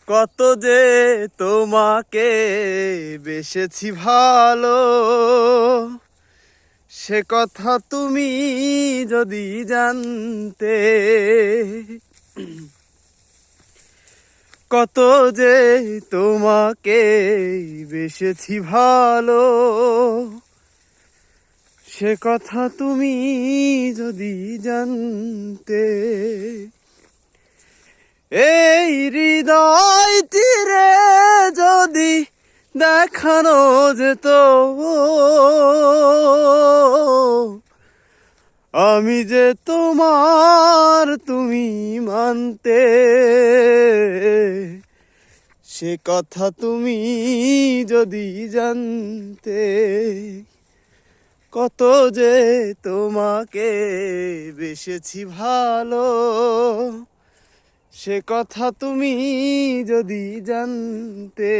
কত যে তোমাকে বেসেছি ভালো, সে কথা তুমি যদি জানতে। কত যে তোমাকে বেসেছি ভালো, সে কথা তুমি যদি জানতে। এই হৃদয়টিরে যদি দেখানো যেত, আমি যে তোমার তুমি মানতে, সে কথা তুমি যদি জানতে। কত যে তোমাকে বেসেছি ভালো, সে কথা তুমি যদি জানতে।